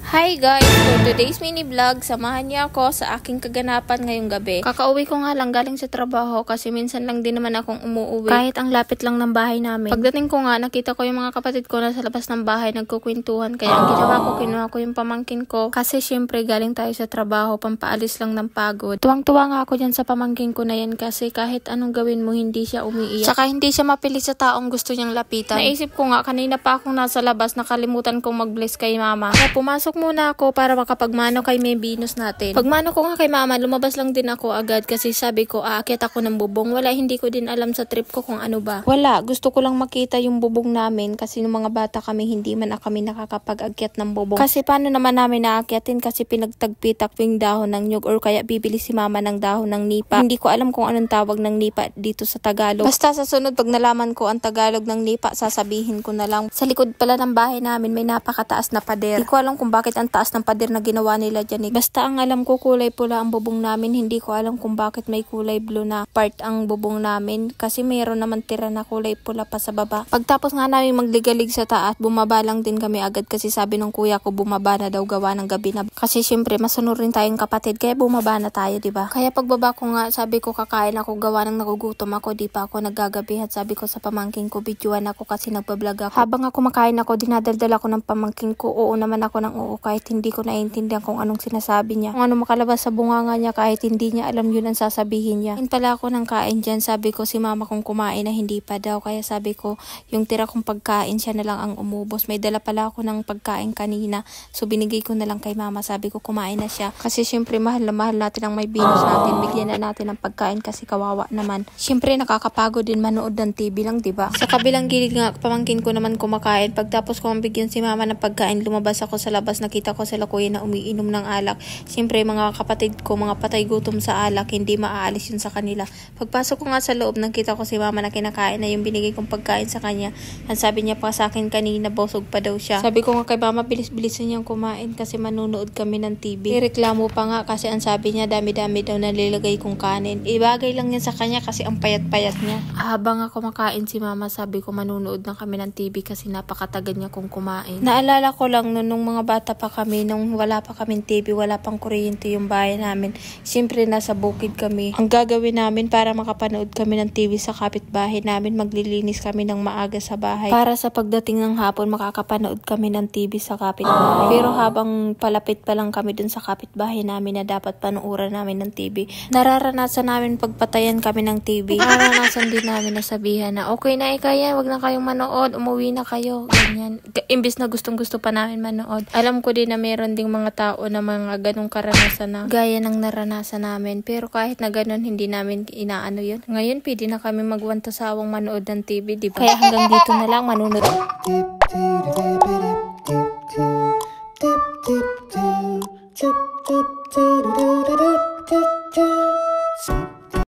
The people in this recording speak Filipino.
Hi guys! For today's mini vlog, samahan niyo ako sa aking kaganapan ngayong gabi. Kakauwi ko nga lang galing sa trabaho kasi minsan lang din naman akong umuuwi. Kahit ang lapit lang ng bahay namin. Pagdating ko nga, nakita ko yung mga kapatid ko na sa labas ng bahay nagkukwentuhan. Kaya ang ginawa ko, kinuha ko yung pamangkin ko. Kasi syempre galing tayo sa trabaho, pampaalis lang ng pagod. Tuwang-tuwa nga ako dyan sa pamangkin ko na yan kasi kahit anong gawin mo, hindi siya umiiyak. Saka hindi siya mapili sa taong gusto niyang lapitan. Naisip ko nga, kanina pa akong nasa labas, nakalimutan kong mag-bless kay mama. Kaya pumasok muna ako para makapagmano kay may Venus natin. Pagmano ko nga kay mama, lumabas lang din ako agad kasi sabi ko aakyat ako ng bubong. Wala, hindi ko din alam sa trip ko kung ano ba. Wala, gusto ko lang makita yung bubong namin kasi nung mga bata kami hindi man kami nakakapag-akyat ng bubong. Kasi paano naman namin naakyatin kasi pinagtagpi-takping dahon ng nyug or kaya bibili si mama ng dahon ng nipa. Hindi ko alam kung anong tawag ng nipa dito sa Tagalog. Basta sa sunod pag nalaman ko ang Tagalog ng nipa, sasabihin ko na lang. Sa likod pala ng bahay namin may napakataas na pader. Hindi ko alam kung bakit ang taas ng pader na ginawa nila dyan. Basta ang alam ko kulay pula ang bubong namin. Hindi ko alam kung bakit may kulay blue na part ang bubong namin. Kasi mayroon naman tira na kulay pula pa sa baba. Pagtapos nga namin magligalig sa taas, bumaba lang din kami agad kasi sabi ng kuya ko bumaba na daw gawa ng gabi na. Kasi syempre masunod rin tayong kapatid kaya bumaba na tayo, diba? Kaya pagbaba ko nga sabi ko kakain ako, gawa ng nagugutom ako, di pa ako naggagabi at sabi ko sa pamangkin ko videoan ako kasi nagbablog ako. Habang ako makain ako, dinadaldal ako ng pamangkin ko. Oo naman ako ng oo kahit hindi ko naiintindihan kung anong sinasabi niya. Kung ano makalabas sa bunganga niya kahit hindi niya alam yun ang sasabihin niya. Kain pala ako ng kain dyan. Sabi ko si mama kong kumain na hindi pa daw. Kaya sabi ko yung tira kong pagkain siya na lang ang umubos. May dala pala ako ng pagkain kanina. So binigay ko na lang kay mama. Sabi ko kumain na siya. Kasi syempre mahal na mahal natin ang may Venus natin. Bigyan na natin ng pagkain kasi kawawa naman. Syempre nakakapagod din manood ng TV lang, diba? Sa kabilang gilid nga pamangkin ko naman kumakain. Pagtapos ko bigyan si mama ng pagkain, lumabas ako sa labas. Nakita ko sila kuya na umiinom ng alak. Siyempre mga kapatid ko, mga patay gutom sa alak, hindi maaalis yun sa kanila. Pagpasok ko nga sa loob, nakita ko si mama na kinakain na yung binigay kong pagkain sa kanya. Ang sabi niya pa sa akin kanina, busog pa daw siya. Sabi ko nga kay mama, bilis-bilisan niyang kumain kasi manunood kami ng TV. Reklamo pa nga kasi ang sabi niya, dami-dami daw nalilagay kong kanin. Ibagay lang yan sa kanya kasi ang payat-payat niya. Habang ako makain si mama, sabi ko manunood na kami ng TV kasi napakatagal niya kong kumain. Naalala ko lang nung mga bata pa kami, nung wala pa kaming TV, wala pang kuryente yung bahay namin. Siyempre nasa bukid kami. Ang gagawin namin para makapanood kami ng TV sa kapitbahay namin, maglilinis kami ng maaga sa bahay. Para sa pagdating ng hapon, makakapanood kami ng TV sa kapitbahay. Pero habang palapit pa lang kami dun sa kapitbahay namin na dapat panuuran namin ng TV, nararanasan namin pagpatayan kami ng TV. Nararanasan din namin na sabihan na okay na yan, wag na kayong manood, umuwi na kayo. Ganyan. Imbis na gustong-gusto pa namin manood. Alam ko din na meron ding mga tao na mga ganong karanasan na gaya ng naranasan namin. Pero kahit na ganon, hindi namin inaano yun. Ngayon, pwede na kami magwanto sawang manood ng TV, diba? Kaya hanggang dito na lang, manunod.